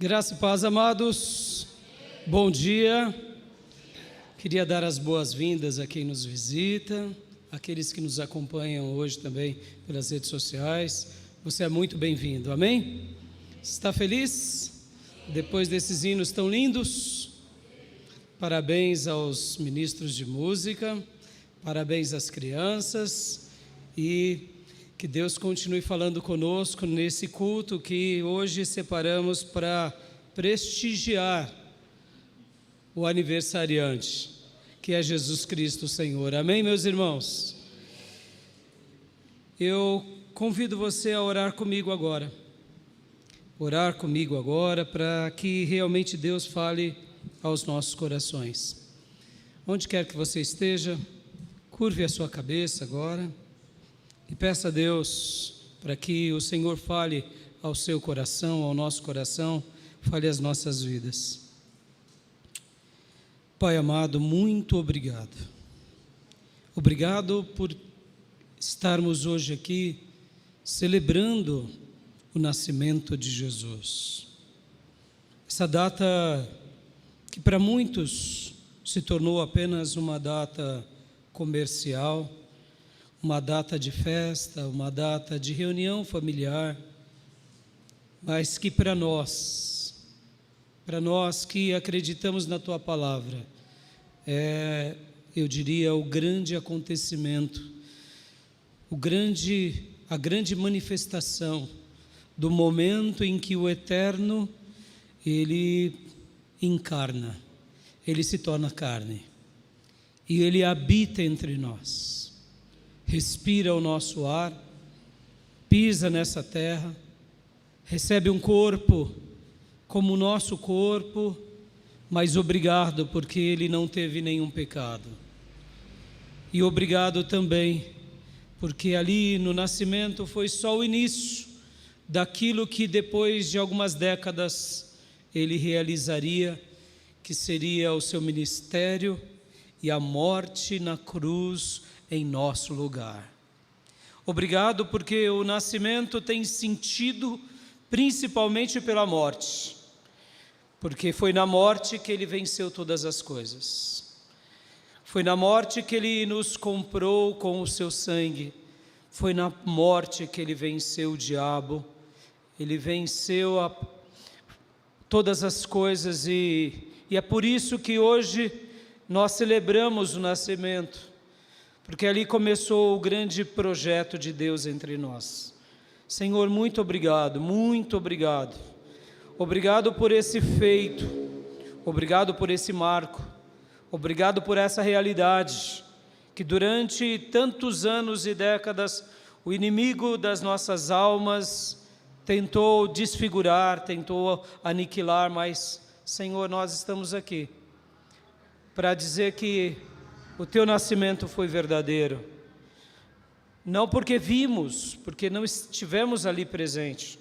Graça e paz, amados. Bom dia. Queria dar as boas-vindas a quem nos visita, aqueles que nos acompanham hoje também pelas redes sociais. Você é muito bem-vindo, amém? Está feliz? Depois desses hinos tão lindos? Parabéns aos ministros de música, parabéns às crianças e que Deus continue falando conosco nesse culto que hoje separamos para prestigiar o aniversariante, que é Jesus Cristo, Senhor. Amém, meus irmãos? Eu convido você a orar comigo agora. Orar comigo agora para que realmente Deus fale aos nossos corações. Onde quer que você esteja, curve a sua cabeça agora. E peça a Deus para que o Senhor fale ao seu coração, ao nosso coração, fale às nossas vidas. Pai amado, muito obrigado. Obrigado por estarmos hoje aqui celebrando o nascimento de Jesus. Essa data que para muitos se tornou apenas uma data comercial, uma data de festa, uma data de reunião familiar, mas que para nós que acreditamos na Tua Palavra, eu diria, o grande acontecimento, a grande manifestação do momento em que o Eterno, Ele encarna, Ele se torna carne, e Ele habita entre nós. Respira o nosso ar, pisa nessa terra, recebe um corpo como o nosso corpo, mas obrigado porque Ele não teve nenhum pecado. E obrigado também porque ali no nascimento foi só o início daquilo que depois de algumas décadas Ele realizaria, que seria o seu ministério e a morte na cruz em nosso lugar. Obrigado porque o nascimento tem sentido principalmente pela morte, porque foi na morte que Ele venceu todas as coisas. Foi na morte que Ele nos comprou com o seu sangue. Foi na morte que Ele venceu o diabo. Ele venceu todas as coisas e é por isso que hoje nós celebramos o nascimento, porque ali começou o grande projeto de Deus entre nós. Senhor, muito obrigado, muito obrigado. Obrigado por esse feito, obrigado por esse marco, obrigado por essa realidade, que durante tantos anos e décadas o inimigo das nossas almas tentou desfigurar, tentou aniquilar, mas, Senhor, nós estamos aqui para dizer que o Teu nascimento foi verdadeiro, não porque vimos, porque não estivemos ali presentes,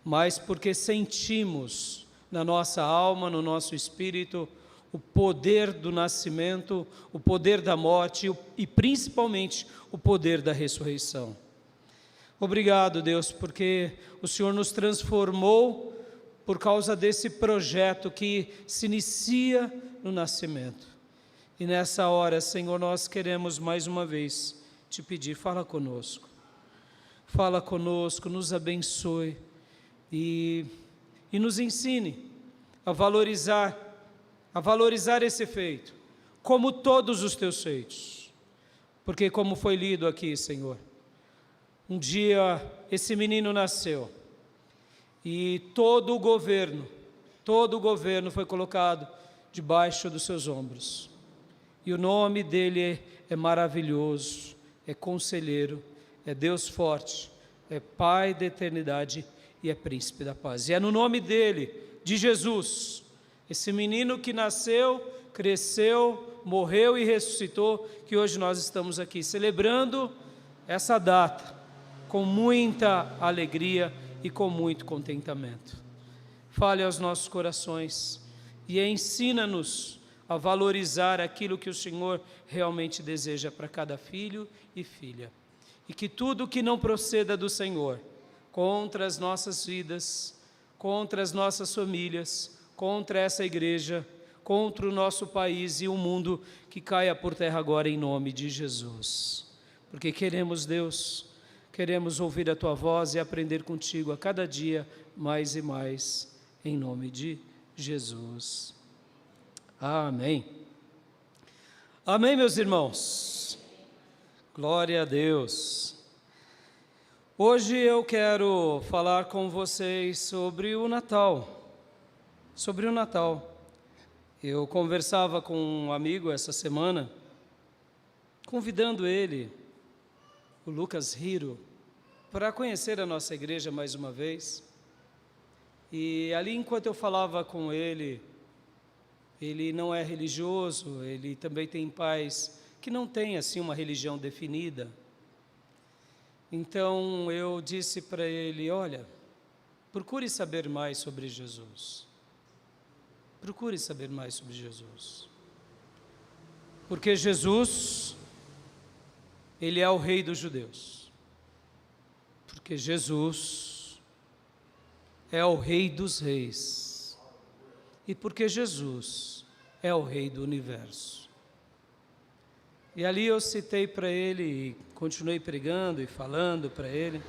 mas porque sentimos na nossa alma, no nosso espírito, o poder do nascimento, o poder da morte e principalmente o poder da ressurreição. Obrigado, Deus, porque o Senhor nos transformou por causa desse projeto que se inicia no nascimento. E nessa hora, Senhor, nós queremos mais uma vez te pedir, fala conosco, nos abençoe e nos ensine a valorizar esse feito, como todos os teus feitos, porque como foi lido aqui, Senhor, um dia esse menino nasceu e todo o governo foi colocado debaixo dos seus ombros. E o nome dele é maravilhoso, é conselheiro, é Deus forte, é Pai da eternidade e é Príncipe da paz. E é no nome dele, de Jesus, esse menino que nasceu, cresceu, morreu e ressuscitou, que hoje nós estamos aqui celebrando essa data com muita alegria e com muito contentamento. Fale aos nossos corações e ensina-nos a valorizar aquilo que o Senhor realmente deseja para cada filho e filha. E que tudo que não proceda do Senhor, contra as nossas vidas, contra as nossas famílias, contra essa igreja, contra o nosso país e o mundo, que caia por terra agora em nome de Jesus. Porque queremos, Deus, queremos ouvir a Tua voz e aprender contigo a cada dia mais e mais, em nome de Jesus. Amém. Amém, meus irmãos. Glória a Deus. Hoje eu quero falar com vocês sobre o Natal. Sobre o Natal. Eu conversava com um amigo essa semana, convidando ele, o Lucas Hiro, para conhecer a nossa igreja mais uma vez. E ali, enquanto eu falava com ele, ele não é religioso, ele também tem pais que não têm assim uma religião definida. Então eu disse para ele: olha, procure saber mais sobre Jesus. Procure saber mais sobre Jesus. Porque Jesus, Ele é o Rei dos judeus. Porque Jesus é o Rei dos reis. E porque Jesus é o Rei do universo. E ali eu citei para ele, e continuei pregando e falando para ele.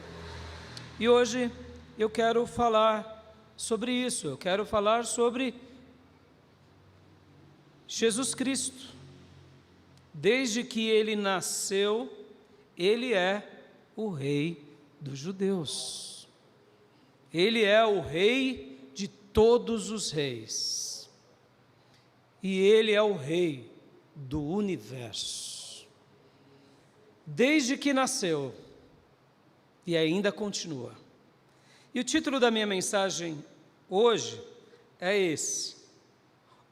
E hoje eu quero falar sobre isso. Eu quero falar sobre Jesus Cristo. Desde que Ele nasceu, Ele é o Rei dos judeus. Ele é o Rei de todos os reis. E Ele é o Rei do universo. Desde que nasceu, e ainda continua. E o título da minha mensagem hoje é esse: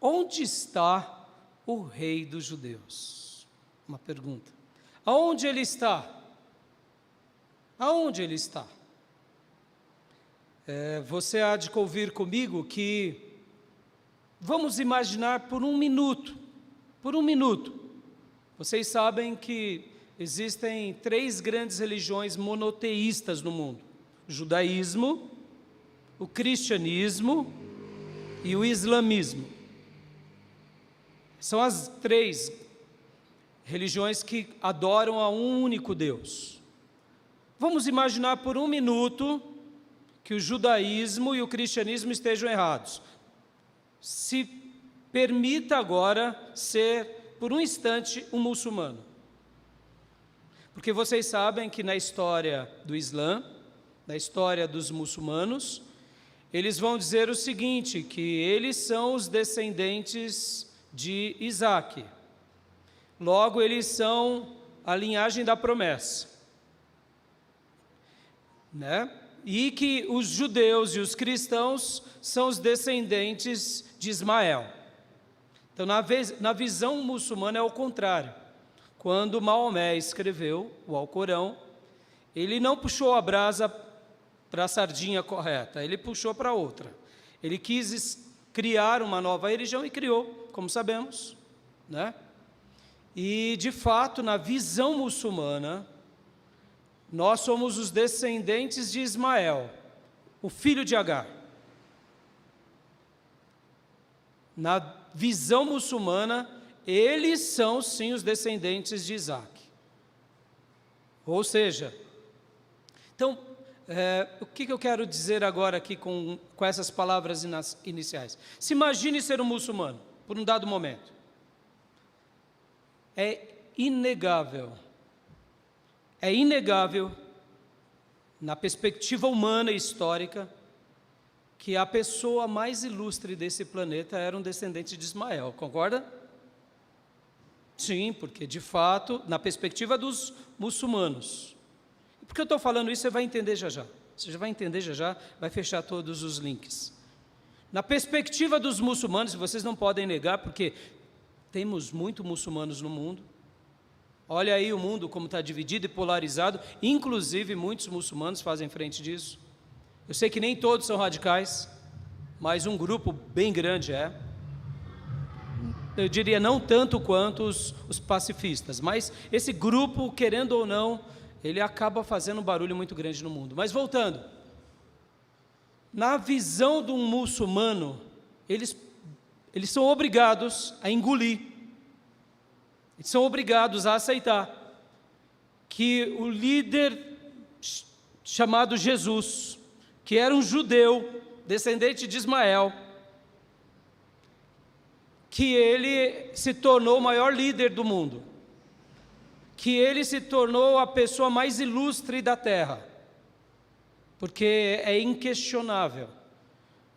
onde está o Rei dos judeus? Uma pergunta. Aonde Ele está? Aonde Ele está? Você há de ouvir comigo que vamos imaginar por um minuto. Vocês sabem que existem 3 grandes religiões monoteístas no mundo: o judaísmo, o cristianismo e o islamismo. São as 3 religiões que adoram a um único Deus. Vamos imaginar por um minuto que o judaísmo e o cristianismo estejam errados. Se permita agora ser, por um instante, um muçulmano. Porque vocês sabem que na história do Islã, na história dos muçulmanos, eles vão dizer o seguinte, que eles são os descendentes de Isaac. Logo, eles são a linhagem da promessa, né? E que os judeus e os cristãos são os descendentes de Ismael. Então, na visão muçulmana é o contrário. Quando Maomé escreveu o Alcorão, ele não puxou a brasa para a sardinha correta, ele puxou para outra. Ele quis criar uma nova religião e criou, como sabemos, né? E, de fato, na visão muçulmana, nós somos os descendentes de Ismael, o filho de Agar. Na visão muçulmana, eles são, sim, os descendentes de Isaac. Ou seja, então, o que eu quero dizer agora aqui com essas palavras iniciais? Se imagine ser um muçulmano, por um dado momento. É inegável, na perspectiva humana e histórica, que a pessoa mais ilustre desse planeta era um descendente de Ismael, concorda? Sim, porque de fato, na perspectiva dos muçulmanos. Por que eu estou falando isso, você vai entender já já. Você já vai entender já já, vai fechar todos os links. Na perspectiva dos muçulmanos, vocês não podem negar, porque temos muitos muçulmanos no mundo. Olha aí o mundo como está dividido e polarizado, inclusive muitos muçulmanos fazem frente disso. Eu sei que nem todos são radicais, mas um grupo bem grande é. Eu diria não tanto quanto os pacifistas, mas esse grupo, querendo ou não, ele acaba fazendo um barulho muito grande no mundo. Mas voltando, Na visão de um muçulmano, eles são obrigados a engolir, eles são obrigados a aceitar que o líder chamado Jesus, que era um judeu, descendente de Ismael, que ele se tornou o maior líder do mundo, que ele se tornou a pessoa mais ilustre da terra, porque é inquestionável,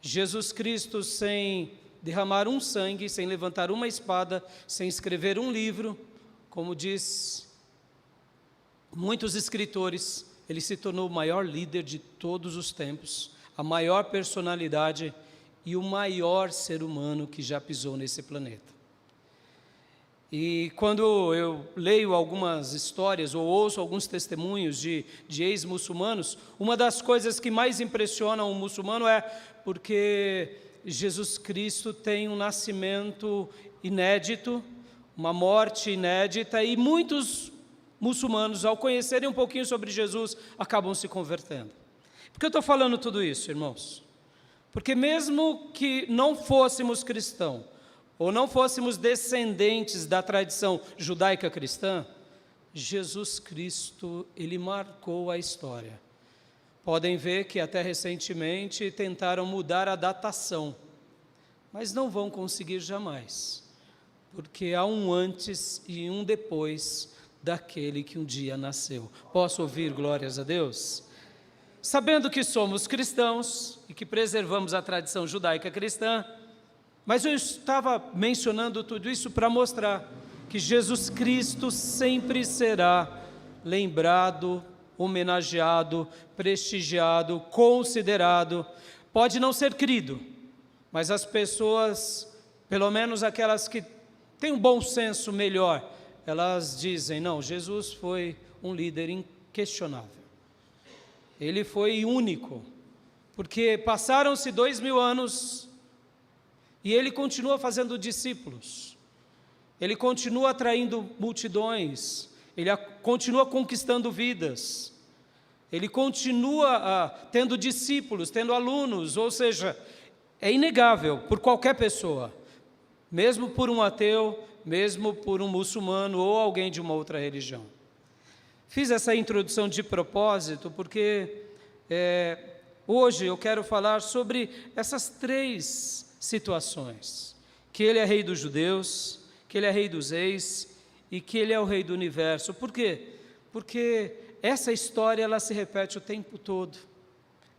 Jesus Cristo, sem derramar um sangue, sem levantar uma espada, sem escrever um livro, como diz muitos escritores, ele se tornou o maior líder de todos os tempos, a maior personalidade e o maior ser humano que já pisou nesse planeta. E quando eu leio algumas histórias ou ouço alguns testemunhos de ex-muçulmanos, uma das coisas que mais impressiona um muçulmano é porque Jesus Cristo tem um nascimento inédito, uma morte inédita, e muitos muçulmanos, ao conhecerem um pouquinho sobre Jesus, acabam se convertendo. Por que eu estou falando tudo isso, irmãos? Porque mesmo que não fôssemos cristãos, ou não fôssemos descendentes da tradição judaica cristã, Jesus Cristo, ele marcou a história. Podem ver que até recentemente tentaram mudar a datação, mas não vão conseguir jamais, porque há um antes e um depois daquele que um dia nasceu. Posso ouvir glórias a Deus? Sabendo que somos cristãos e que preservamos a tradição judaica cristã, mas eu estava mencionando tudo isso para mostrar que Jesus Cristo sempre será lembrado, homenageado, prestigiado, considerado. Pode não ser crido, mas as pessoas, pelo menos aquelas que têm um bom senso melhor, elas dizem, não, Jesus foi um líder inquestionável. Ele foi único, porque passaram-se 2000 anos e ele continua fazendo discípulos, ele continua atraindo multidões, ele continua conquistando vidas, ele continua tendo discípulos, tendo alunos, ou seja, é inegável por qualquer pessoa, mesmo por um ateu, mesmo por um muçulmano ou alguém de uma outra religião. Fiz essa introdução de propósito porque hoje eu quero falar sobre essas três situações, que ele é rei dos judeus, que ele é rei dos reis e que ele é o rei do universo. Por quê? Porque essa história ela se repete o tempo todo,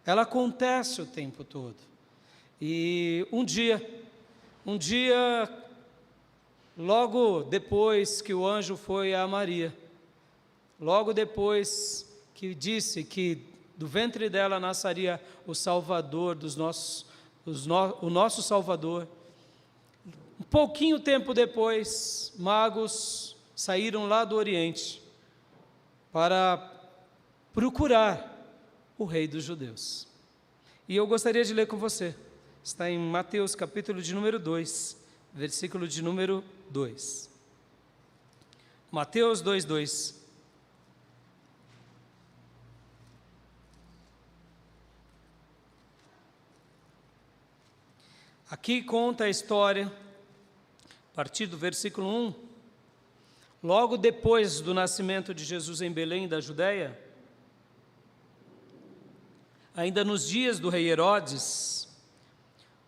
ela acontece o tempo todo. E um dia, logo depois que o anjo foi a Maria, logo depois que disse que do ventre dela nasceria o Salvador o nosso Salvador, um pouquinho tempo depois, magos saíram lá do Oriente para procurar o rei dos judeus. E eu gostaria de ler com você, está em Mateus capítulo de número 2, versículo de número 2. Mateus 2:2. Aqui conta a história, a partir do versículo 1, logo depois do nascimento de Jesus em Belém da Judéia, ainda nos dias do rei Herodes,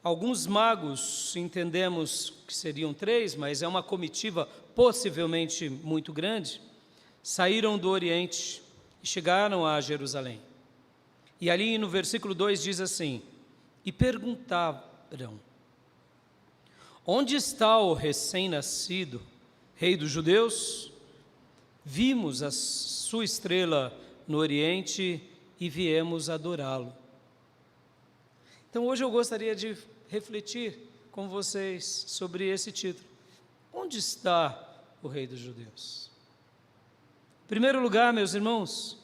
alguns magos, entendemos que seriam 3, mas é uma comitiva possivelmente muito grande, saíram do Oriente e chegaram a Jerusalém. E ali no versículo 2 diz assim, e perguntaram, onde está o recém-nascido, rei dos judeus? Vimos a sua estrela no Oriente e viemos adorá-lo. Então hoje eu gostaria de refletir com vocês sobre esse título. Onde está o rei dos judeus? Em primeiro lugar, meus irmãos,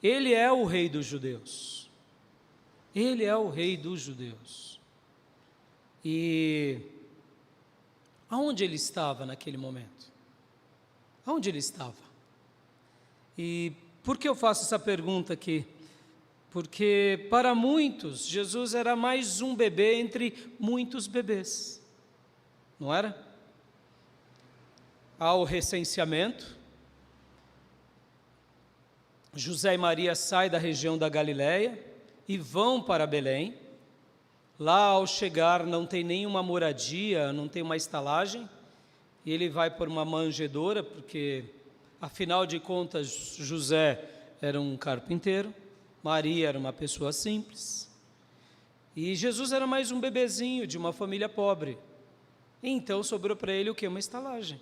ele é o rei dos judeus. Ele é o rei dos judeus. E aonde ele estava naquele momento? Aonde ele estava? E por que eu faço essa pergunta aqui? porque para muitos Jesus era mais um bebê entre muitos bebês, não era? Há o recenseamento, José e Maria saem da região da Galileia e vão para Belém. Lá, ao chegar, não tem nenhuma moradia, não tem uma estalagem, e ele vai por uma manjedoura, porque, afinal de contas, José era um carpinteiro, Maria era uma pessoa simples, e Jesus era mais um bebezinho de uma família pobre. Então, sobrou para ele o quê? Uma estalagem.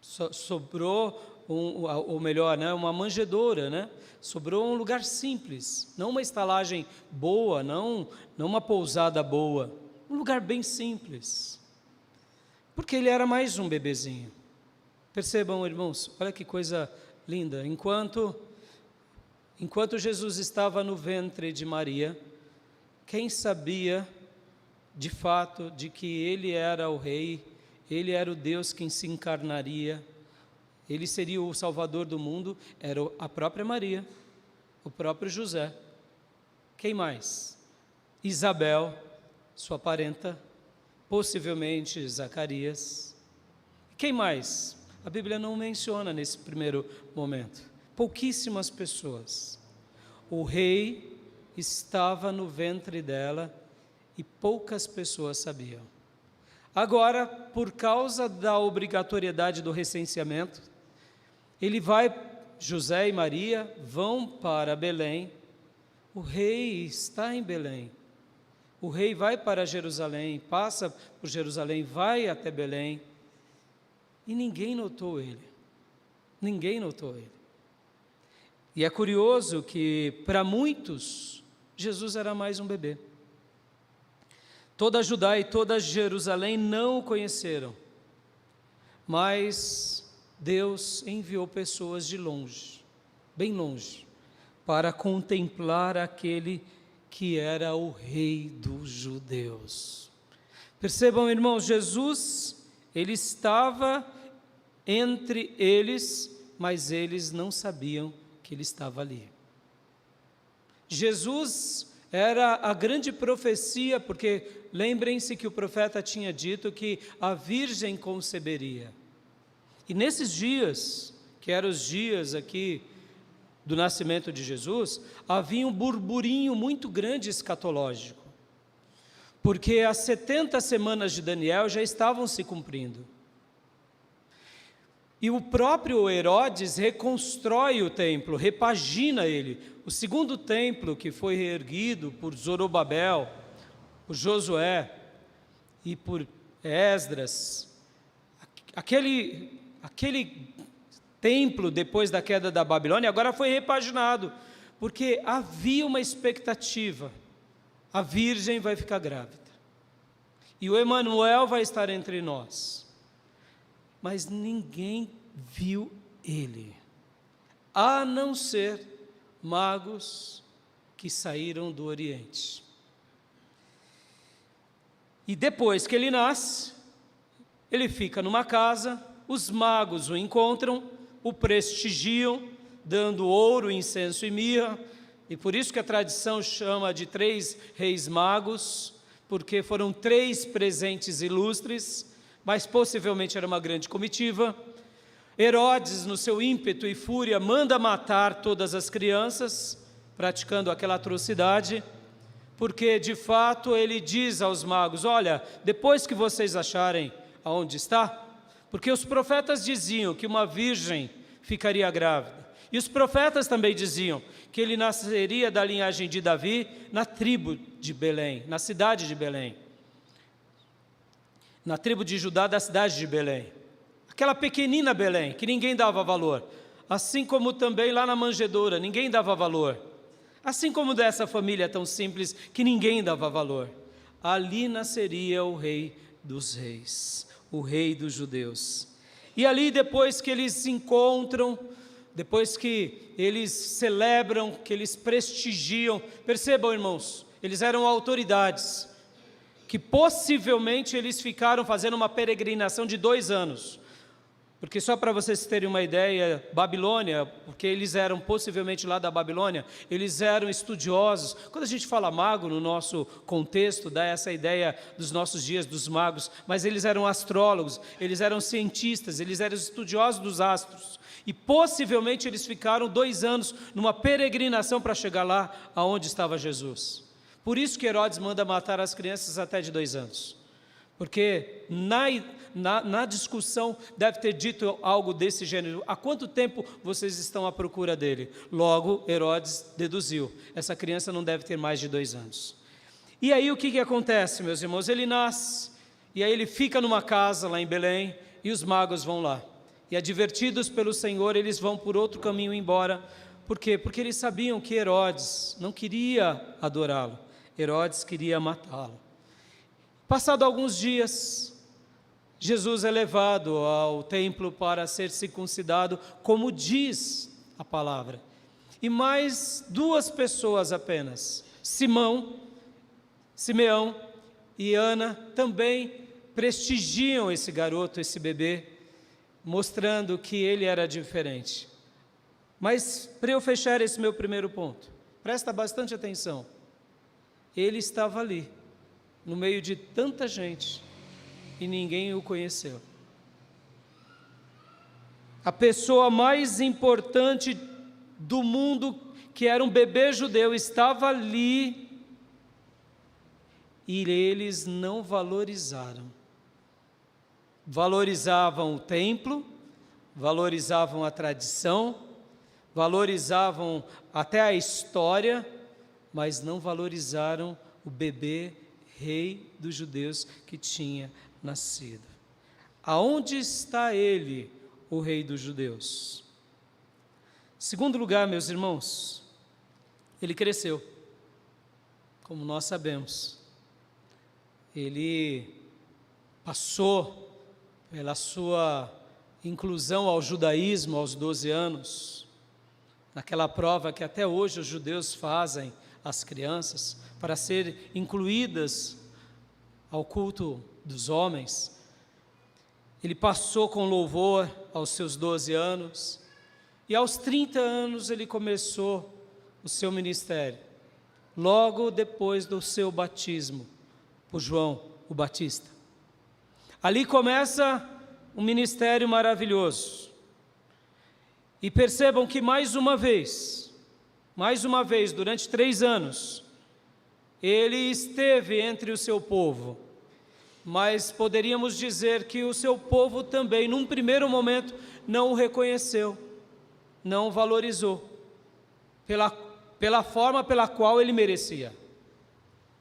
Sobrou, ou melhor, né, uma manjedoura, né? Sobrou um lugar simples, não uma estalagem boa, não uma pousada boa, um lugar bem simples, porque ele era mais um bebezinho. Percebam, irmãos, olha que coisa linda, enquanto Jesus estava no ventre de Maria, quem sabia de fato de que ele era o rei, ele era o Deus quem se encarnaria, ele seria o Salvador do mundo, era a própria Maria, o próprio José. Quem mais? Isabel, sua parenta, possivelmente Zacarias. Quem mais? A Bíblia não menciona nesse primeiro momento. Pouquíssimas pessoas. O rei estava no ventre dela e poucas pessoas sabiam. Agora, por causa da obrigatoriedade do recenseamento, José e Maria vão para Belém. O rei está em Belém. O rei vai para Jerusalém, passa por Jerusalém, vai até Belém. E ninguém notou ele. Ninguém notou ele. E é curioso que, para muitos, Jesus era mais um bebê. Toda Judá e toda Jerusalém não o conheceram, mas Deus enviou pessoas de longe, bem longe, para contemplar aquele que era o rei dos judeus. Percebam, irmãos, Jesus, ele estava entre eles, mas eles não sabiam que ele estava ali. Jesus era a grande profecia, porque lembrem-se que o profeta tinha dito que a virgem conceberia. E nesses dias, que eram os dias aqui do nascimento de Jesus, havia um burburinho muito grande escatológico, porque as 70 semanas de Daniel já estavam se cumprindo. E o próprio Herodes reconstrói o templo, repagina ele. O segundo templo que foi reerguido por Zorobabel, por Josué e por Esdras, aquele templo depois da queda da Babilônia agora foi repaginado, porque havia uma expectativa, a virgem vai ficar grávida, e o Emanuel vai estar entre nós, mas ninguém viu ele, a não ser magos que saíram do Oriente. E depois que ele nasce, ele fica numa casa, os magos o encontram, o prestigiam, dando ouro, incenso e mirra, e por isso que a tradição chama de 3 reis magos, porque foram 3 presentes ilustres, mas possivelmente era uma grande comitiva. Herodes, no seu ímpeto e fúria, manda matar todas as crianças, praticando aquela atrocidade, porque de fato ele diz aos magos: olha, depois que vocês acharem aonde está, porque os profetas diziam que uma virgem ficaria grávida, e os profetas também diziam que ele nasceria da linhagem de Davi, na tribo de Belém, na cidade de Belém, na tribo de Judá, da cidade de Belém, aquela pequenina Belém, que ninguém dava valor, assim como também lá na manjedoura, ninguém dava valor, assim como dessa família tão simples, que ninguém dava valor. Ali nasceria o Rei dos Reis, o Rei dos Judeus. E ali, depois que eles se encontram, depois que eles celebram, que eles prestigiam, percebam, irmãos, eles eram autoridades, que possivelmente eles ficaram fazendo uma peregrinação de 2 anos, Porque só para vocês terem uma ideia, Babilônia, porque eles eram possivelmente lá da Babilônia, eles eram estudiosos. Quando a gente fala mago no nosso contexto, dá essa ideia dos nossos dias, dos magos, mas eles eram astrólogos, eles eram cientistas, eles eram estudiosos dos astros. E possivelmente eles ficaram 2 anos numa peregrinação para chegar lá aonde estava Jesus. Por isso que Herodes manda matar as crianças até de 2 anos. Porque na discussão deve ter dito algo desse gênero: há quanto tempo vocês estão à procura dele? Logo, Herodes deduziu: essa criança não deve ter mais de 2 anos. E aí o que acontece, meus irmãos? Ele nasce, e aí ele fica numa casa lá em Belém, e os magos vão lá. E advertidos pelo Senhor, eles vão por outro caminho embora. Por quê? Porque eles sabiam que Herodes não queria adorá-lo, Herodes queria matá-lo. Passado alguns dias, Jesus é levado ao templo para ser circuncidado, como diz a palavra. E mais 2 pessoas apenas, Simeão e Ana, também prestigiam esse garoto, esse bebê, mostrando que ele era diferente. Mas para eu fechar esse meu primeiro ponto, presta bastante atenção. Ele estava ali, no meio de tanta gente, e ninguém o conheceu. A pessoa mais importante do mundo, que era um bebê judeu, estava ali, e eles não valorizaram. Valorizavam o templo, valorizavam a tradição, valorizavam até a história, mas não valorizaram o bebê rei dos judeus que tinha nascido. Aonde está ele, o rei dos judeus? Segundo lugar, meus irmãos, ele cresceu, como nós sabemos. Ele passou pela sua inclusão ao judaísmo aos 12 anos, naquela prova que até hoje os judeus fazem às crianças, para serem incluídas ao culto dos homens. Ele passou com louvor aos seus 12 anos, e aos 30 anos ele começou o seu ministério, logo depois do seu batismo por João o Batista. Ali começa um ministério maravilhoso. E percebam que mais uma vez, durante 3 anos, ele esteve entre o seu povo, mas poderíamos dizer que o seu povo também, num primeiro momento, não o reconheceu, não o valorizou, pela forma pela qual ele merecia.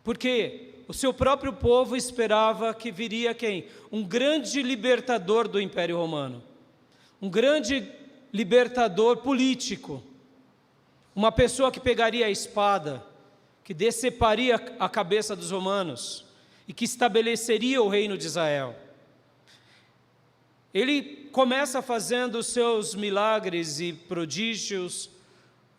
Porque o seu próprio povo esperava que viria quem? Um grande libertador do Império Romano, um grande libertador político, uma pessoa que pegaria a espada, que deceparia a cabeça dos romanos e que estabeleceria o reino de Israel. Ele começa fazendo os seus milagres e prodígios,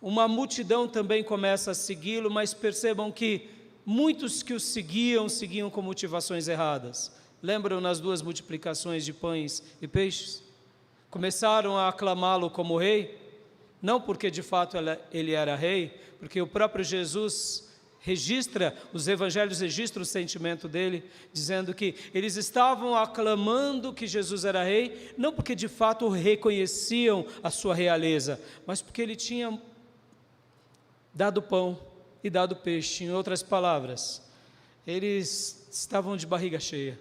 uma multidão também começa a segui-lo, mas percebam que muitos que o seguiam com motivações erradas. Lembram nas 2 multiplicações de pães e peixes? Começaram a aclamá-lo como rei, não porque de fato ele era rei, porque o próprio Jesus os evangelhos registram o sentimento dele, dizendo que eles estavam aclamando que Jesus era rei, não porque de fato reconheciam a sua realeza, mas porque ele tinha dado pão e dado peixe. Em outras palavras, eles estavam de barriga cheia,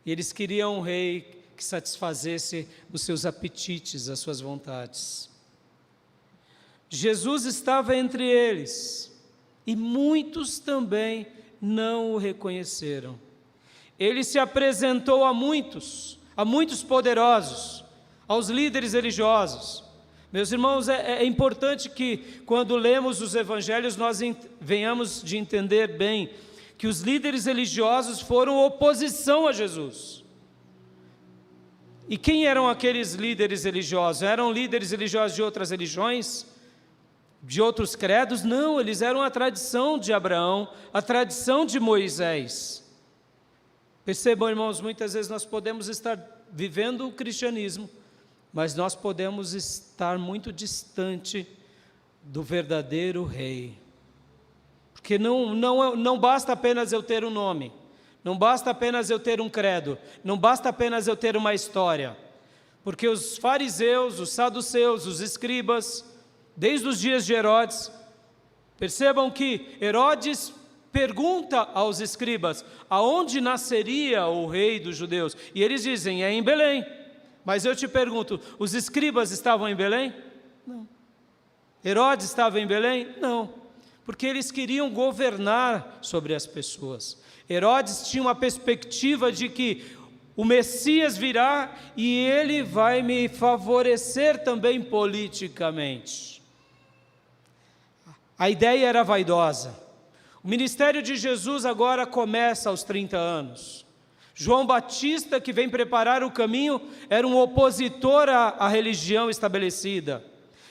e eles queriam um rei que satisfazesse os seus apetites, as suas vontades. Jesus estava entre eles, e muitos também não o reconheceram. Ele se apresentou a muitos poderosos, aos líderes religiosos. Meus irmãos, é importante que quando lemos os evangelhos nós venhamos de entender bem que os líderes religiosos foram oposição a Jesus. E quem eram aqueles líderes religiosos? Eram líderes religiosos de outras religiões? De outros credos? Não, eles eram a tradição de Abraão, a tradição de Moisés. Percebam, irmãos, muitas vezes nós podemos estar vivendo o cristianismo, mas nós podemos estar muito distante do verdadeiro rei. Porque não basta apenas eu ter um nome, não basta apenas eu ter um credo, não basta apenas eu ter uma história. Porque os fariseus, os saduceus, os escribas, desde os dias de Herodes, percebam que Herodes pergunta aos escribas, aonde nasceria o rei dos judeus? E eles dizem, é em Belém. Mas eu te pergunto, os escribas estavam em Belém? Não. Herodes estava em Belém? Não. Porque eles queriam governar sobre as pessoas. Herodes tinha uma perspectiva de que o Messias virá e ele vai me favorecer também politicamente. A ideia era vaidosa. O ministério de Jesus agora começa aos 30 anos. João Batista, que vem preparar o caminho, era um opositor à religião estabelecida.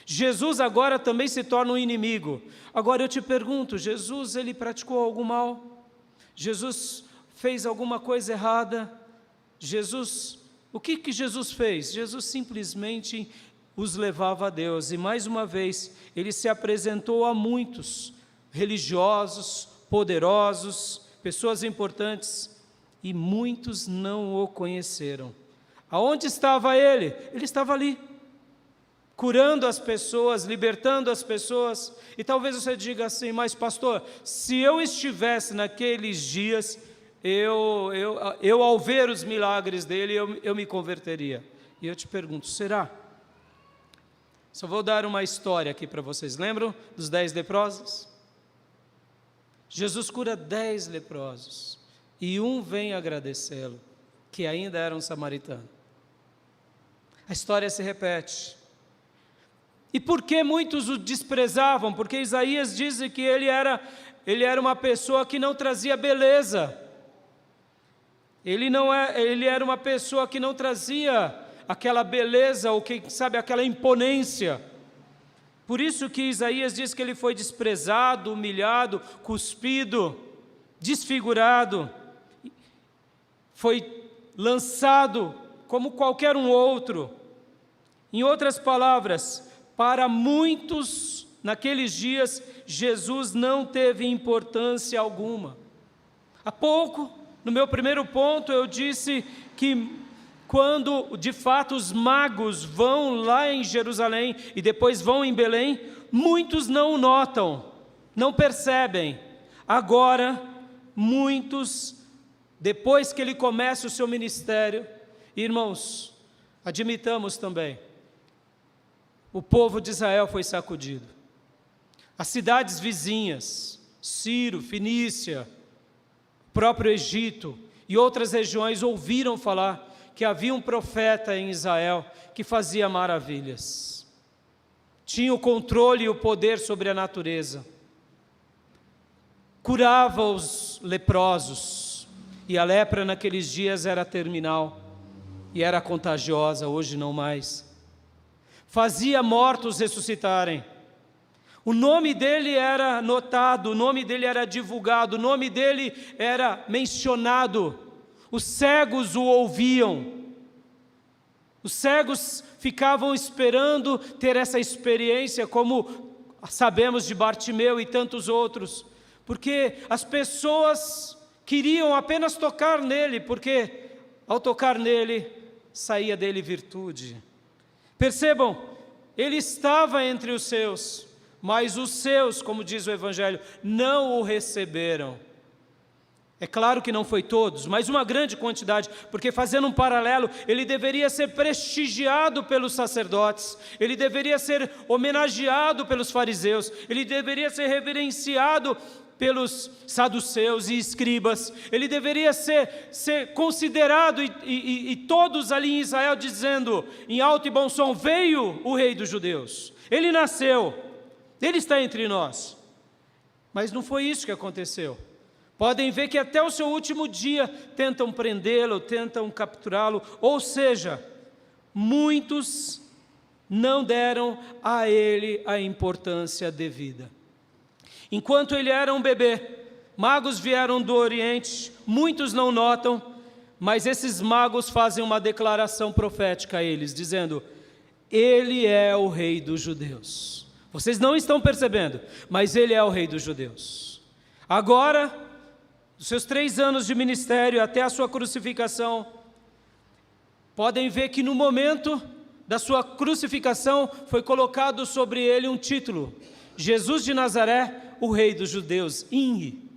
Jesus agora também se torna um inimigo. Agora eu te pergunto, Jesus, ele praticou algum mal? Jesus fez alguma coisa errada? O que Jesus fez? Jesus simplesmente os levava a Deus. E mais uma vez, ele se apresentou a muitos, religiosos, poderosos, pessoas importantes, e muitos não o conheceram. Aonde estava ele? Ele estava ali, curando as pessoas, libertando as pessoas. E talvez você diga assim, mas pastor, se eu estivesse naqueles dias, eu ao ver os milagres dele, eu me converteria. E eu te pergunto, será? Só vou dar uma história aqui para vocês. Lembram dos 10 leprosos? Jesus cura 10 leprosos. E um vem agradecê-lo, que ainda era um samaritano. A história se repete. E por que muitos o desprezavam? Porque Isaías diz que ele era uma pessoa que não trazia beleza. Ele era uma pessoa que não trazia aquela beleza, ou quem sabe aquela imponência. Por isso que Isaías diz que ele foi desprezado, humilhado, cuspido, desfigurado, foi lançado como qualquer um outro. Em outras palavras, para muitos naqueles dias, Jesus não teve importância alguma. Há pouco, no meu primeiro ponto, eu disse que quando de fato os magos vão lá em Jerusalém e depois vão em Belém, muitos não o notam, não percebem. Agora, muitos, depois que ele começa o seu ministério, irmãos, admitamos também, o povo de Israel foi sacudido. As cidades vizinhas, Ciro, Fenícia, próprio Egito e outras regiões ouviram falar que havia um profeta em Israel que fazia maravilhas. Tinha o controle e o poder sobre a natureza. Curava os leprosos. E a lepra naqueles dias era terminal e era contagiosa, hoje não mais. Fazia mortos ressuscitarem. O nome dele era notado, o nome dele era divulgado, o nome dele era mencionado. Os cegos o ouviam. Os cegos ficavam esperando ter essa experiência, como sabemos de Bartimeu e tantos outros, porque as pessoas queriam apenas tocar nele, porque ao tocar nele, saía dele virtude. Percebam, ele estava entre os seus, mas os seus, como diz o Evangelho, não o receberam. É claro que não foi todos, mas uma grande quantidade, porque fazendo um paralelo, ele deveria ser prestigiado pelos sacerdotes, ele deveria ser homenageado pelos fariseus, ele deveria ser reverenciado pelos saduceus e escribas, ele deveria ser considerado, e todos ali em Israel dizendo, em alto e bom som, veio o rei dos judeus, ele nasceu, ele está entre nós. Mas não foi isso que aconteceu. Podem ver que até o seu último dia tentam prendê-lo, tentam capturá-lo, ou seja, muitos não deram a ele a importância devida. Enquanto ele era um bebê, magos vieram do Oriente, muitos não notam, mas esses magos fazem uma declaração profética a eles, dizendo, Ele é o rei dos judeus. Vocês não estão percebendo, mas ele é o rei dos judeus. Agora, dos seus 3 anos de ministério até a sua crucificação, podem ver que no momento da sua crucificação foi colocado sobre ele um título: Jesus de Nazaré, o rei dos judeus. INRI.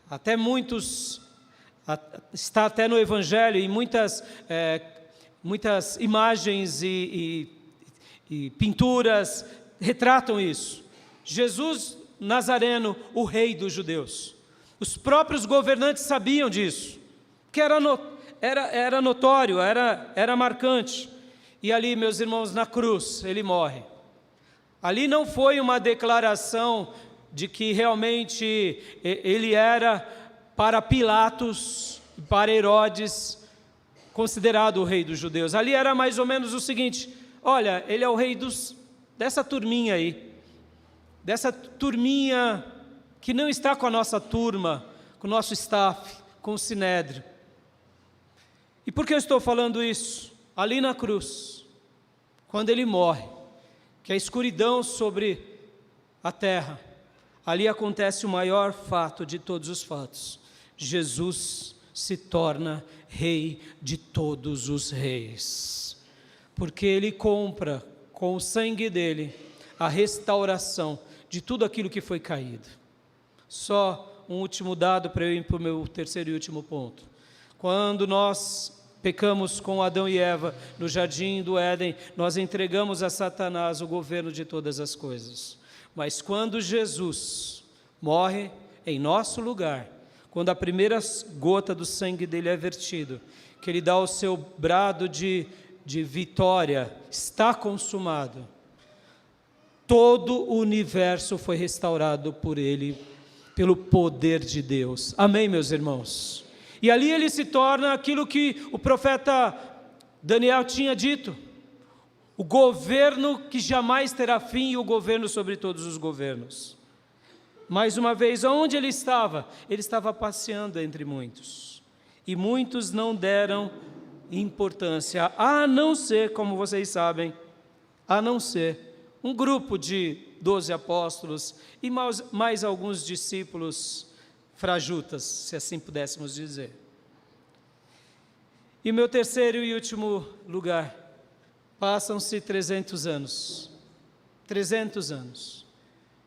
Até muitos, está até no Evangelho, e muitas imagens e pinturas retratam isso. Jesus Nazareno, o rei dos judeus. Os próprios governantes sabiam disso, que era notório, era marcante. E ali, meus irmãos, na cruz, ele morre. Ali não foi uma declaração de que realmente ele era, para Pilatos, para Herodes, considerado o rei dos judeus. Ali era mais ou menos o seguinte: olha, ele é o rei dessa turminha aí, dessa turminha que não está com a nossa turma, com o nosso staff, com o Sinédrio. E por que eu estou falando isso? Ali na cruz, quando ele morre, que a escuridão sobre a terra, ali acontece o maior fato de todos os fatos: Jesus se torna rei de todos os reis, porque ele compra com o sangue dele a restauração de tudo aquilo que foi caído. Só um último dado para eu ir para o meu terceiro e último ponto. Quando nós pecamos com Adão e Eva no jardim do Éden, nós entregamos a Satanás o governo de todas as coisas. Mas quando Jesus morre em nosso lugar, quando a primeira gota do sangue dele é vertido, que ele dá o seu brado de vitória, está consumado, todo o universo foi restaurado por ele, pelo poder de Deus. Amém, meus irmãos? E ali ele se torna aquilo que o profeta Daniel tinha dito: o governo que jamais terá fim, e o governo sobre todos os governos. Mais uma vez, onde ele estava? Ele estava passeando entre muitos, e muitos não deram importância, a não ser, como vocês sabem, a não ser um grupo de 12 apóstolos e mais alguns discípulos frajutas, se assim pudéssemos dizer. E o meu terceiro e último lugar, passam-se 300 anos,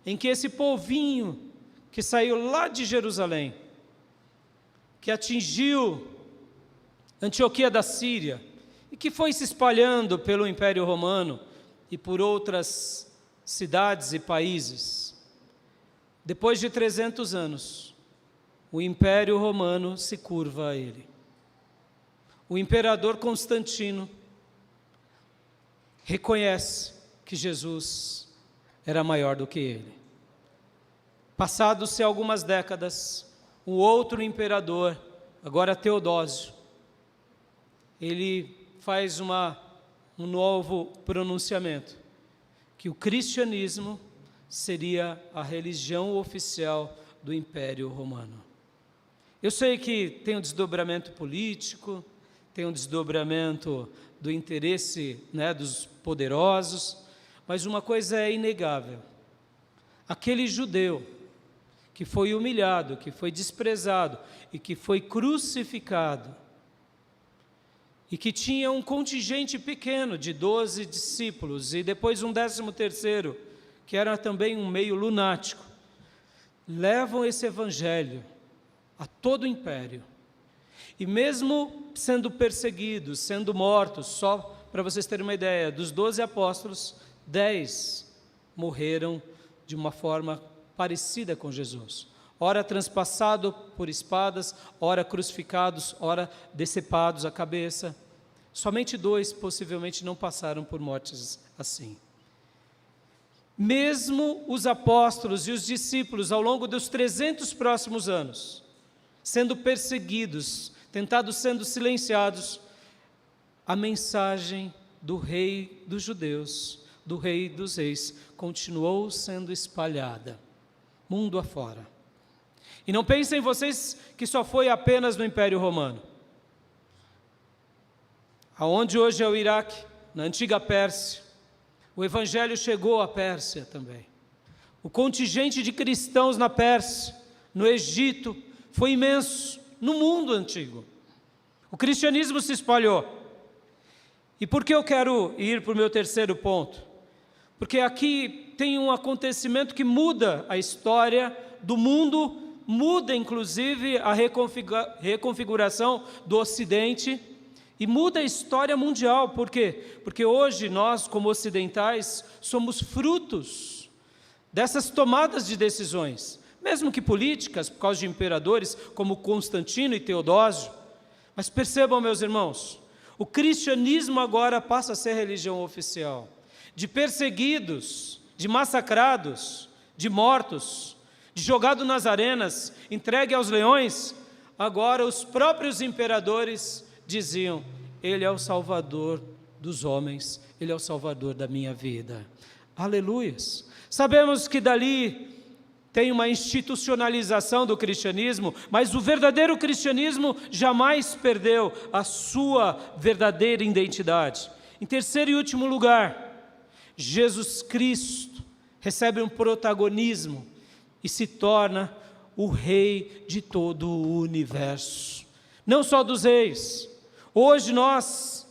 em que esse povinho que saiu lá de Jerusalém, que atingiu Antioquia da Síria, e que foi se espalhando pelo Império Romano e por outras cidades e países, depois de 300 anos, o Império Romano se curva a ele. O imperador Constantino reconhece que Jesus era maior do que ele. Passados-se algumas décadas, o outro imperador, agora Teodósio, ele faz um novo pronunciamento, que o cristianismo seria a religião oficial do Império Romano. Eu sei que tem um desdobramento político, tem um desdobramento do interesse, dos poderosos, mas uma coisa é inegável: aquele judeu que foi humilhado, que foi desprezado e que foi crucificado, e que tinha um contingente pequeno de 12 discípulos e depois um 13º, que era também um meio lunático, levam esse evangelho a todo o império. E mesmo sendo perseguidos, sendo mortos, só para vocês terem uma ideia, dos 12 apóstolos, 10 morreram de uma forma parecida com Jesus. Ora transpassado por espadas, ora crucificados, ora decepados a cabeça. Somente 2 possivelmente não passaram por mortes assim. Mesmo os apóstolos e os discípulos, ao longo dos 300 próximos anos, sendo perseguidos, tentados, sendo silenciados, a mensagem do rei dos judeus, do rei dos reis, continuou sendo espalhada, mundo afora. E não pensem vocês que só foi apenas no Império Romano. Aonde hoje é o Iraque, na antiga Pérsia. O Evangelho chegou à Pérsia também. O contingente de cristãos na Pérsia, no Egito, foi imenso, no mundo antigo. O cristianismo se espalhou. E por que eu quero ir para o meu terceiro ponto? Porque aqui tem um acontecimento que muda a história do mundo, muda inclusive a reconfiguração do Ocidente e muda a história mundial. Por quê? Porque hoje nós, como ocidentais, somos frutos dessas tomadas de decisões, mesmo que políticas, por causa de imperadores como Constantino e Teodósio. Mas percebam, meus irmãos, o cristianismo agora passa a ser religião oficial. De perseguidos, de massacrados, de mortos, de jogado nas arenas, entregue aos leões, agora os próprios imperadores diziam: Ele é o Salvador dos homens, Ele é o Salvador da minha vida. Aleluias! Sabemos que dali tem uma institucionalização do cristianismo, mas o verdadeiro cristianismo jamais perdeu a sua verdadeira identidade. Em terceiro e último lugar, Jesus Cristo recebe um protagonismo e se torna o Rei de todo o universo. Não só dos reis. Hoje nós,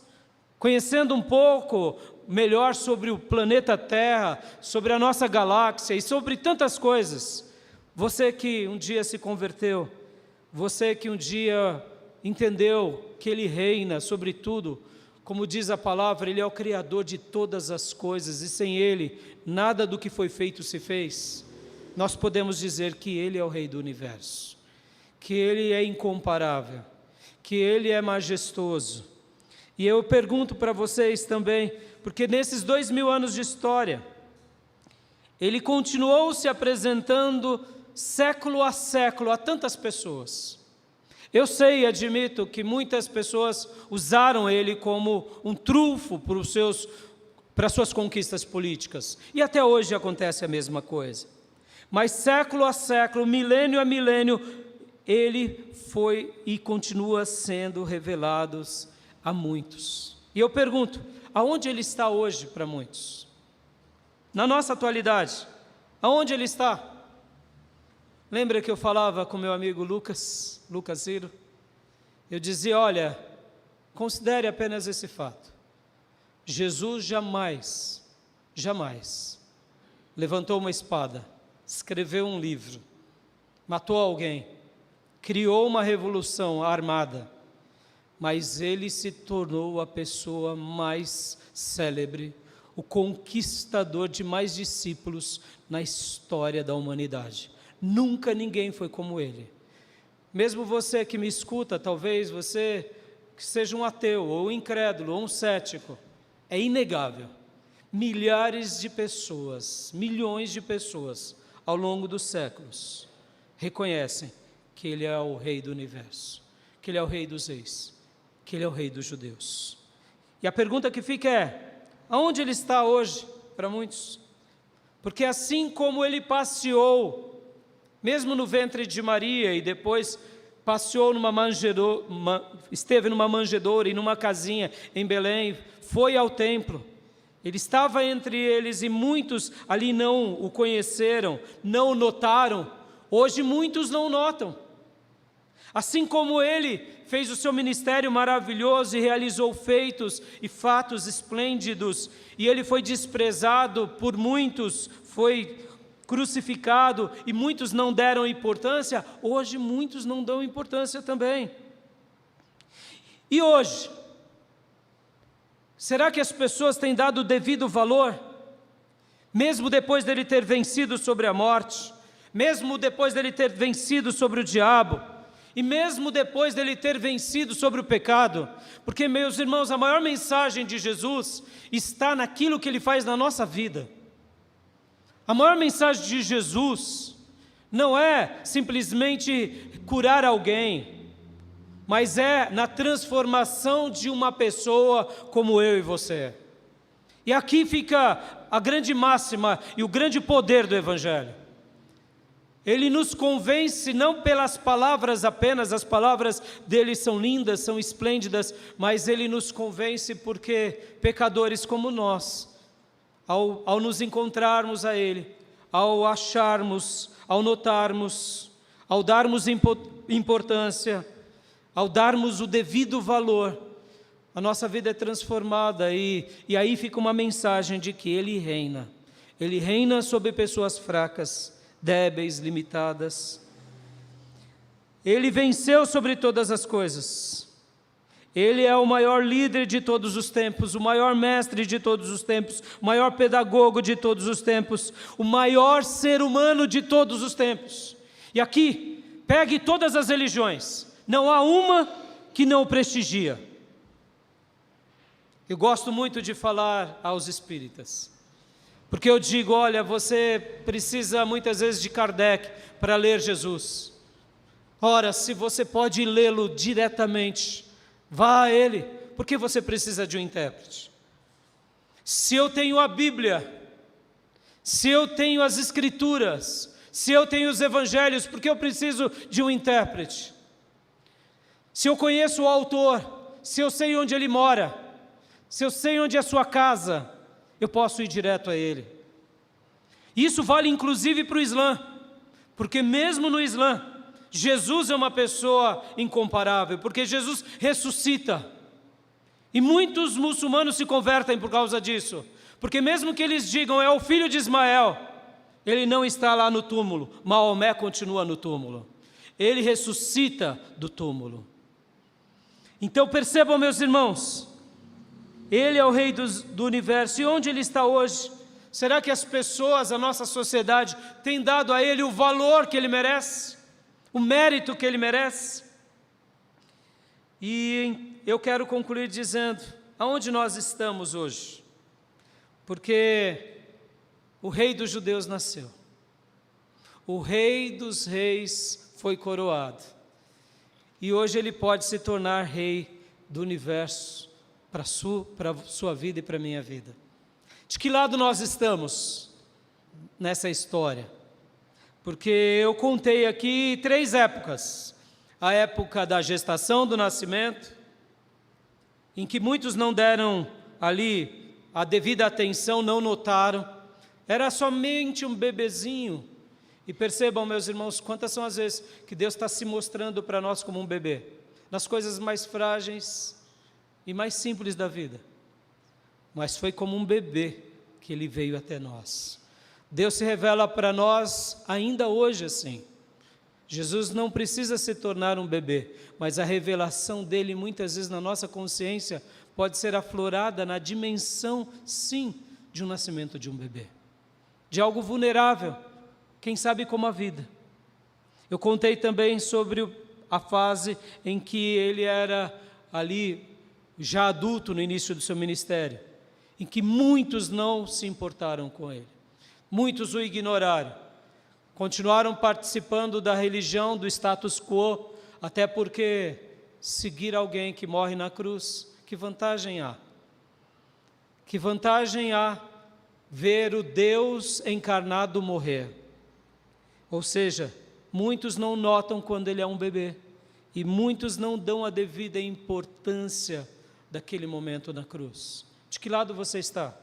conhecendo um pouco melhor sobre o planeta Terra, sobre a nossa galáxia e sobre tantas coisas, você que um dia se converteu, você que um dia entendeu que Ele reina sobre tudo, como diz a palavra, Ele é o Criador de todas as coisas e sem Ele nada do que foi feito se fez. Nós podemos dizer que Ele é o Rei do Universo, que Ele é incomparável, que Ele é majestoso. E eu pergunto para vocês também, porque nesses 2000 anos de história, Ele continuou se apresentando século a século a tantas pessoas. Eu sei e admito que muitas pessoas usaram Ele como um trunfo para suas conquistas políticas. E até hoje acontece a mesma coisa. Mas século a século, milênio a milênio, Ele foi e continua sendo revelado a muitos. E eu pergunto, aonde Ele está hoje para muitos? Na nossa atualidade, aonde Ele está? Lembra que eu falava com meu amigo Lucas Ciro? Eu dizia, olha, considere apenas esse fato. Jesus jamais levantou uma espada, escreveu um livro, matou alguém, criou uma revolução armada, mas Ele se tornou a pessoa mais célebre, o conquistador de mais discípulos na história da humanidade. Nunca ninguém foi como Ele. Mesmo você que me escuta, talvez você que seja um ateu, ou um incrédulo, ou um cético, é inegável. Milhares de pessoas, milhões de pessoas, ao longo dos séculos, reconhecem que Ele é o Rei do Universo, que Ele é o Rei dos Reis, que Ele é o Rei dos judeus. E a pergunta que fica é, aonde Ele está hoje, para muitos? Porque assim como Ele passeou, mesmo no ventre de Maria, e depois passeou esteve numa manjedoura e numa casinha em Belém, foi ao templo, Ele estava entre eles e muitos ali não o conheceram, não o notaram. Hoje muitos não notam. Assim como Ele fez o seu ministério maravilhoso e realizou feitos e fatos esplêndidos, e Ele foi desprezado por muitos, foi crucificado e muitos não deram importância, hoje muitos não dão importância também. E hoje, será que as pessoas têm dado o devido valor? Mesmo depois dele ter vencido sobre a morte, mesmo depois dele ter vencido sobre o diabo, e mesmo depois dele ter vencido sobre o pecado, porque, meus irmãos, a maior mensagem de Jesus está naquilo que Ele faz na nossa vida. A maior mensagem de Jesus não é simplesmente curar alguém, mas é na transformação de uma pessoa como eu e você. E aqui fica a grande máxima e o grande poder do Evangelho. Ele nos convence não pelas palavras apenas, as palavras dele são lindas, são esplêndidas, mas ele nos convence porque pecadores como nós, ao nos encontrarmos a ele, ao acharmos, ao notarmos, ao darmos importância, ao darmos o devido valor, a nossa vida é transformada e aí fica uma mensagem de que ele reina sobre pessoas fracas, débeis, limitadas. Ele venceu sobre todas as coisas. Ele é o maior líder de todos os tempos, o maior mestre de todos os tempos, o maior pedagogo de todos os tempos, o maior ser humano de todos os tempos. E aqui, pegue todas as religiões, não há uma que não o prestigia. Eu gosto muito de falar aos espíritas, porque eu digo, olha, você precisa muitas vezes de Kardec para ler Jesus. Ora, se você pode lê-lo diretamente, vá a ele, por que você precisa de um intérprete? Se eu tenho a Bíblia, se eu tenho as Escrituras, se eu tenho os Evangelhos, por que eu preciso de um intérprete? Se eu conheço o autor, se eu sei onde ele mora, se eu sei onde é a sua casa, eu posso ir direto a ele. Isso vale inclusive para o Islã, porque mesmo no Islã, Jesus é uma pessoa incomparável, porque Jesus ressuscita. E muitos muçulmanos se convertem por causa disso, porque mesmo que eles digam, é o filho de Ismael, ele não está lá no túmulo, Maomé continua no túmulo. Ele ressuscita do túmulo. Então percebam, meus irmãos, ele é o rei do universo. E onde ele está hoje? Será que as pessoas, a nossa sociedade, têm dado a ele o valor que ele merece? O mérito que ele merece? E eu quero concluir dizendo, aonde nós estamos hoje? Porque o rei dos judeus nasceu. O rei dos reis foi coroado. E hoje ele pode se tornar rei do universo, para a sua vida e para a minha vida. De que lado nós estamos nessa história? Porque eu contei aqui 3 épocas. A época da gestação, do nascimento, em que muitos não deram ali a devida atenção, não notaram. Era somente um bebezinho. E percebam, meus irmãos, quantas são as vezes que Deus está se mostrando para nós como um bebê. Nas coisas mais frágeis e mais simples da vida, mas foi como um bebê que ele veio até nós. Deus se revela para nós ainda hoje assim. Jesus não precisa se tornar um bebê, mas a revelação dele muitas vezes na nossa consciência pode ser aflorada na dimensão, sim, de um nascimento de um bebê, de algo vulnerável, quem sabe como a vida. Eu contei também sobre a fase em que ele era ali já adulto no início do seu ministério, em que muitos não se importaram com ele, muitos o ignoraram, continuaram participando da religião, do status quo, até porque seguir alguém que morre na cruz, que vantagem há? Que vantagem há ver o Deus encarnado morrer? Ou seja, muitos não notam quando ele é um bebê, e muitos não dão a devida importância daquele momento na cruz. De que lado você está?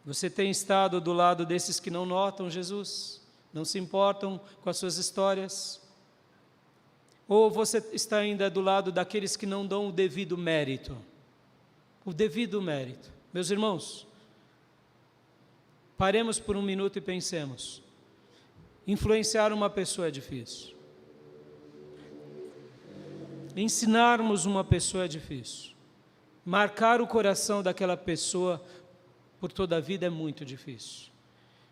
Você tem estado do lado desses que não notam Jesus? Não se importam com as suas histórias? Ou você está ainda do lado daqueles que não dão o devido mérito? O devido mérito. Meus irmãos, paremos por um minuto e pensemos. Influenciar uma pessoa é difícil. Ensinarmos uma pessoa é difícil. Marcar o coração daquela pessoa por toda a vida é muito difícil.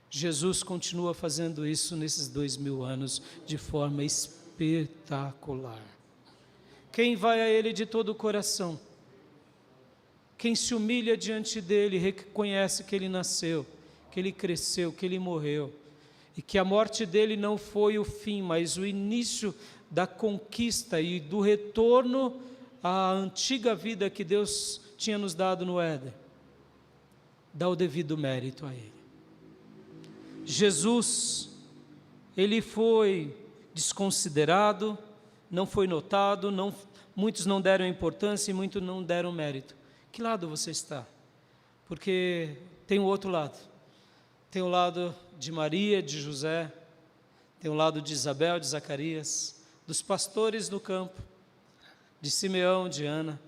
Jesus continua fazendo isso nesses 2000 anos de forma espetacular. Quem vai a Ele de todo o coração, quem se humilha diante dEle, reconhece que Ele nasceu, que Ele cresceu, que Ele morreu, e que a morte dEle não foi o fim, mas o início da conquista e do retorno à antiga vida que Deus tinha nos dado no Éden. Dá o devido mérito a Ele. Jesus ele foi desconsiderado, não foi notado, muitos não deram importância e muitos não deram mérito. Que lado você está? Porque tem o outro lado. Tem o lado de Maria, de José, tem o lado de Isabel, de Zacarias, dos pastores no campo, de Simeão, de Ana.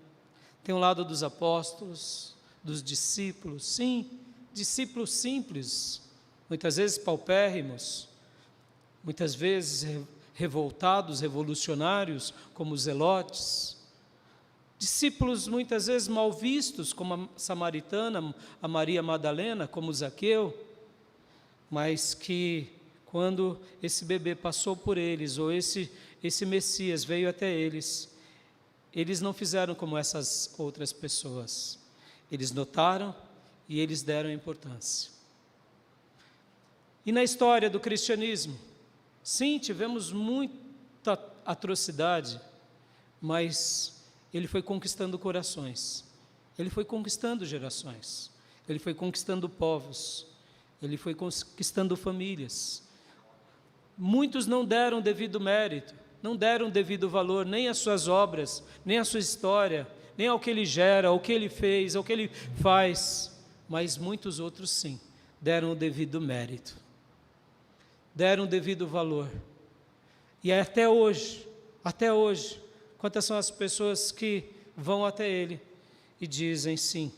Tem o lado dos apóstolos, dos discípulos, sim, discípulos simples, muitas vezes paupérrimos, muitas vezes revoltados, revolucionários, como os zelotes, discípulos muitas vezes mal vistos, como a samaritana, a Maria Madalena, como Zaqueu, mas que quando esse bebê passou por eles, ou esse Messias veio até eles, eles não fizeram como essas outras pessoas, eles notaram e eles deram importância. E na história do cristianismo, sim, tivemos muita atrocidade, mas ele foi conquistando corações, ele foi conquistando gerações, ele foi conquistando povos, ele foi conquistando famílias. Muitos não deram devido mérito, não deram devido valor, nem às suas obras, nem à sua história, nem ao que ele gera, ao que ele fez, ao que ele faz, mas muitos outros sim, deram o devido mérito, deram o devido valor. E até hoje, quantas são as pessoas que vão até ele e dizem: sim,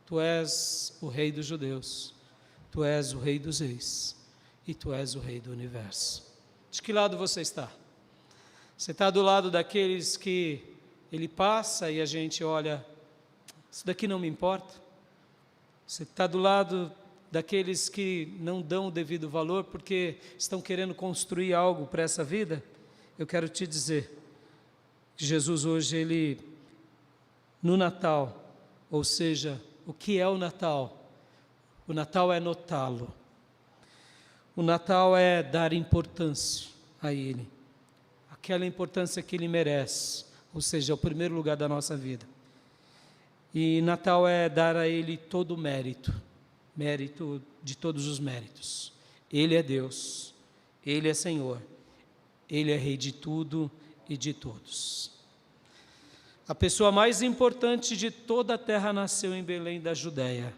tu és o rei dos judeus, tu és o rei dos reis e tu és o rei do universo. De que lado você está? Você está do lado daqueles que ele passa e a gente olha, isso daqui não me importa? Você está do lado daqueles que não dão o devido valor porque estão querendo construir algo para essa vida? Eu quero te dizer que Jesus hoje, ele, no Natal, ou seja, o que é o Natal? O Natal é notá-lo. O Natal é dar importância a Ele, aquela importância que Ele merece, ou seja, é o primeiro lugar da nossa vida. E Natal é dar a Ele todo o mérito de todos os méritos. Ele é Deus, Ele é Senhor, Ele é Rei de tudo e de todos. A pessoa mais importante de toda a terra nasceu em Belém da Judéia.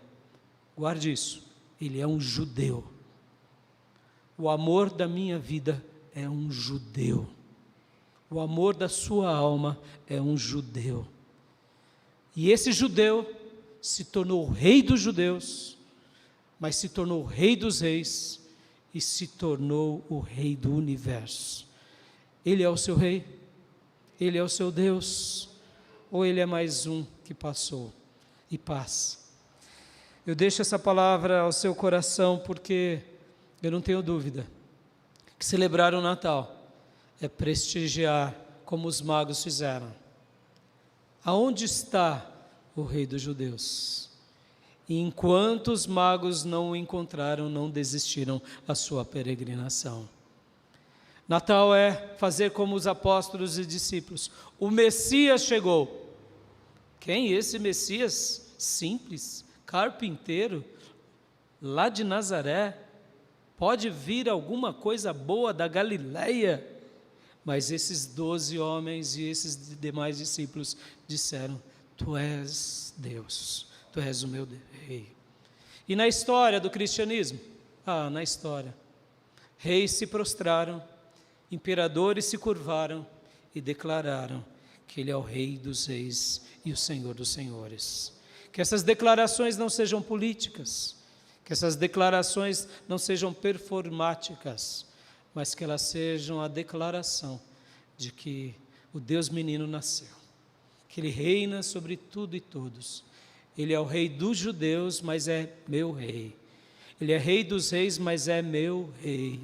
Guarde isso, Ele é um judeu. O amor da minha vida é um judeu. O amor da sua alma é um judeu. E esse judeu se tornou o rei dos judeus, mas se tornou o rei dos reis e se tornou o rei do universo. Ele é o seu rei? Ele é o seu Deus? Ou ele é mais um que passou e passa? Eu deixo essa palavra ao seu coração porque eu não tenho dúvida que celebrar o Natal é prestigiar como os magos fizeram. Aonde está o rei dos judeus? E enquanto os magos não o encontraram, não desistiram a sua peregrinação. Natal é fazer como os apóstolos e discípulos. O Messias chegou. Quem? Esse Messias simples, carpinteiro, lá de Nazaré. Pode vir alguma coisa boa da Galileia? Mas esses 12 homens e esses demais discípulos disseram: tu és Deus, tu és o meu rei. E na história do cristianismo? Na história, reis se prostraram, imperadores se curvaram e declararam que Ele é o Rei dos reis e o Senhor dos senhores. Que essas declarações não sejam políticas, que essas declarações não sejam performáticas, mas que elas sejam a declaração de que o Deus menino nasceu, que Ele reina sobre tudo e todos. Ele é o Rei dos judeus, mas é meu Rei. Ele é Rei dos reis, mas é meu Rei.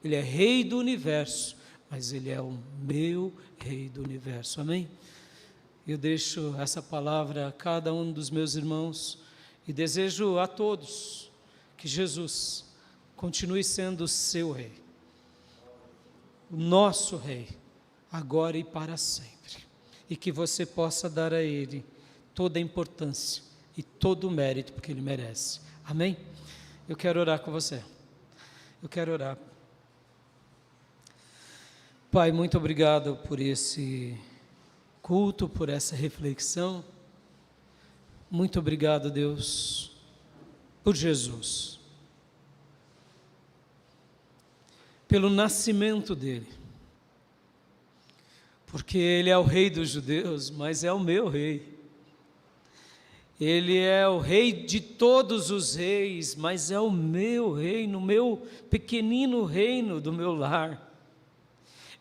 Ele é Rei do universo, mas Ele é o meu Rei do universo. Amém? Eu deixo essa palavra a cada um dos meus irmãos e desejo a todos que Jesus continue sendo o seu Rei, o nosso Rei, agora e para sempre, e que você possa dar a Ele toda a importância e todo o mérito, porque Ele merece. Amém? Eu quero orar com você. Eu quero orar. Pai, muito obrigado por esse culto, por essa reflexão. Muito obrigado, Deus, por Jesus, pelo nascimento dele, porque ele é o rei dos judeus, mas é o meu rei. Ele é o rei de todos os reis, mas é o meu reino, o meu pequenino reino do meu lar.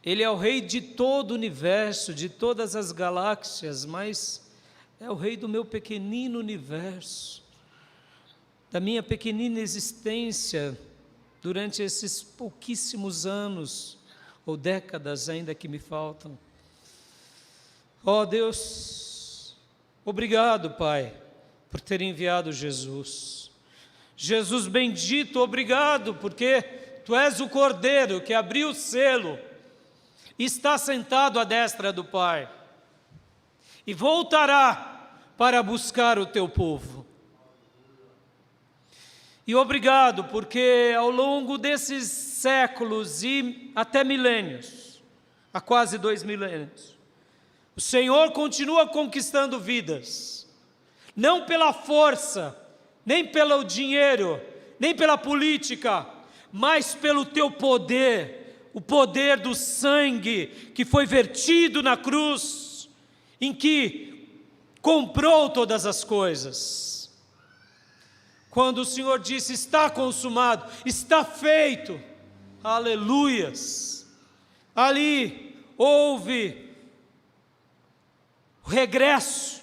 Ele é o rei de todo o universo, de todas as galáxias, mas é o rei do meu pequenino universo, da minha pequenina existência durante esses pouquíssimos anos ou décadas ainda que me faltam. Ó Deus, obrigado, Pai, por ter enviado Jesus. Jesus bendito, obrigado, porque Tu és o Cordeiro que abriu o selo, está sentado à destra do Pai e voltará para buscar o teu povo. E obrigado, porque ao longo desses séculos e até milênios, há quase 2 milênios, o Senhor continua conquistando vidas, não pela força, nem pelo dinheiro, nem pela política, mas pelo teu poder, o poder do sangue que foi vertido na cruz, em que comprou todas as coisas. Quando o Senhor disse, está consumado, está feito, aleluias, ali houve o regresso,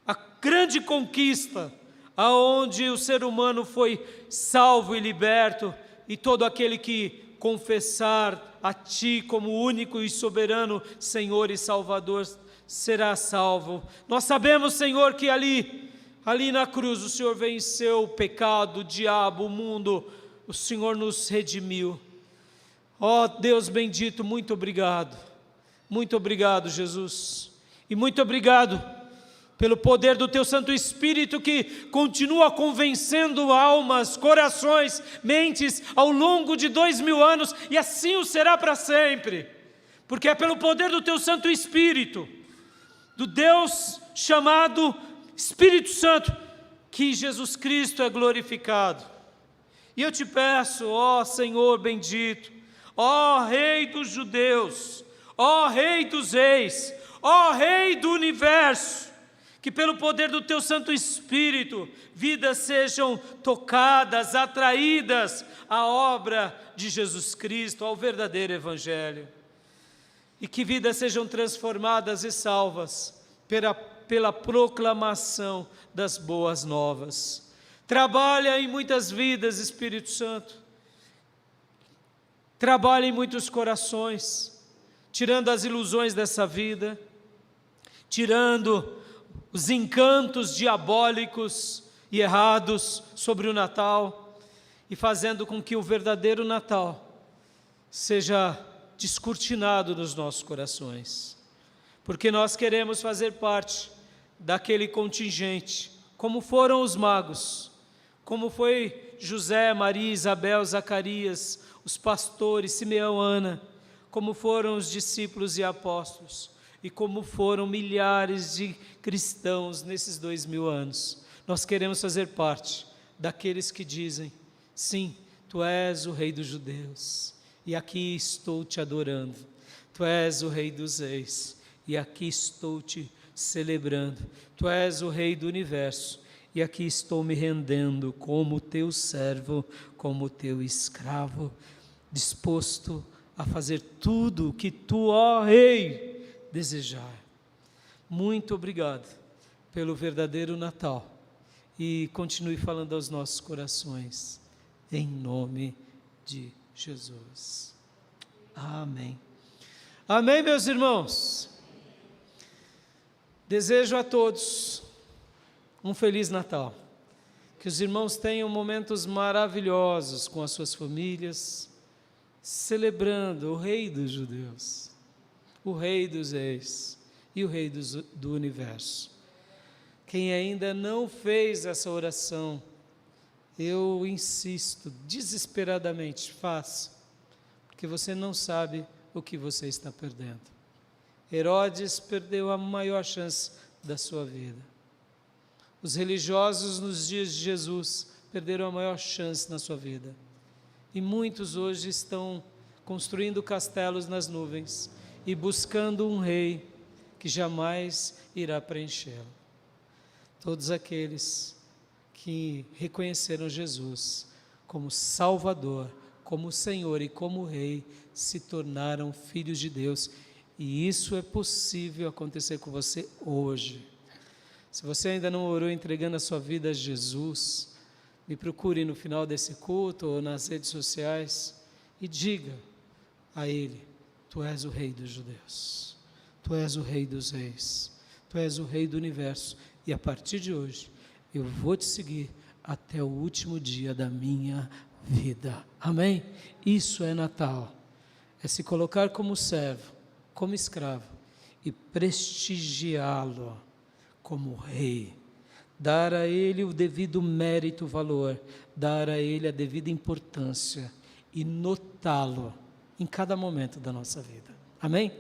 a grande conquista, aonde o ser humano foi salvo e liberto, e todo aquele que confessar a Ti como único e soberano Senhor e Salvador será salvo. Nós sabemos, Senhor, que ali na cruz o Senhor venceu o pecado, o diabo, o mundo, o Senhor nos redimiu. Ó Deus bendito, muito obrigado, Jesus, e muito obrigado pelo poder do Teu Santo Espírito que continua convencendo almas, corações, mentes ao longo de 2000 anos, e assim o será para sempre, porque é pelo poder do Teu Santo Espírito, do Deus chamado Espírito Santo, que Jesus Cristo é glorificado. E eu te peço, ó Senhor bendito, ó Rei dos judeus, ó Rei dos reis, ó Rei do universo, que pelo poder do Teu Santo Espírito, vidas sejam tocadas, atraídas à obra de Jesus Cristo, ao verdadeiro Evangelho. E que vidas sejam transformadas e salvas pela proclamação das boas novas. Trabalha em muitas vidas, Espírito Santo. Trabalha em muitos corações, tirando as ilusões dessa vida, tirando os encantos diabólicos e errados sobre o Natal, e fazendo com que o verdadeiro Natal seja descortinado nos nossos corações, porque nós queremos fazer parte daquele contingente, como foram os magos, como foi José, Maria, Isabel, Zacarias, os pastores, Simeão, Ana, como foram os discípulos e apóstolos, e como foram milhares de cristãos nesses 2000 anos. Nós queremos fazer parte daqueles que dizem, sim, Tu és o Rei dos judeus, e aqui estou te adorando. Tu és o Rei dos reis, e aqui estou te celebrando. Tu és o Rei do universo, e aqui estou me rendendo como Teu servo, como Teu escravo, disposto a fazer tudo o que Tu, ó Rei, desejar. Muito obrigado pelo verdadeiro Natal, e continue falando aos nossos corações, em nome de Jesus. Amém. Amém, meus irmãos. Desejo a todos um Feliz Natal, que os irmãos tenham momentos maravilhosos com as suas famílias, celebrando o Rei dos judeus, o Rei dos reis e o Rei do universo. Quem ainda não fez essa oração, eu insisto, desesperadamente, faça, porque você não sabe o que você está perdendo. Herodes perdeu a maior chance da sua vida. Os religiosos nos dias de Jesus perderam a maior chance na sua vida. E muitos hoje estão construindo castelos nas nuvens e buscando um rei que jamais irá preenchê-lo. Todos aqueles que reconheceram Jesus como Salvador, como Senhor e como Rei, se tornaram filhos de Deus. E isso é possível acontecer com você hoje. Se você ainda não orou entregando a sua vida a Jesus, me procure no final desse culto ou nas redes sociais e diga a Ele: Tu és o Rei dos judeus, Tu és o Rei dos reis, Tu és o Rei do universo, e a partir de hoje eu vou te seguir até o último dia da minha vida. Amém? Isso é Natal, é se colocar como servo, como escravo e prestigiá-lo como Rei, dar a Ele o devido mérito, valor, dar a Ele a devida importância e notá-lo em cada momento da nossa vida. Amém?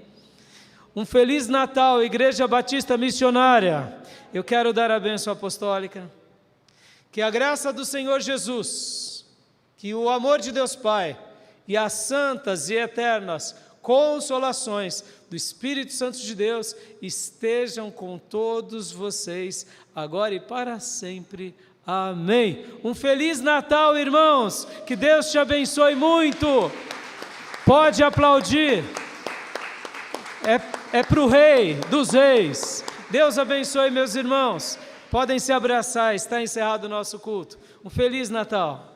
Um Feliz Natal, Igreja Batista Missionária. Eu quero dar a bênção apostólica. Que a graça do Senhor Jesus, que o amor de Deus Pai e as santas e eternas consolações do Espírito Santo de Deus estejam com todos vocês, agora e para sempre. Amém. Um Feliz Natal, irmãos. Que Deus te abençoe muito. Pode aplaudir. É para o Rei dos Reis. Deus abençoe, meus irmãos. Podem se abraçar, está encerrado o nosso culto. Um Feliz Natal.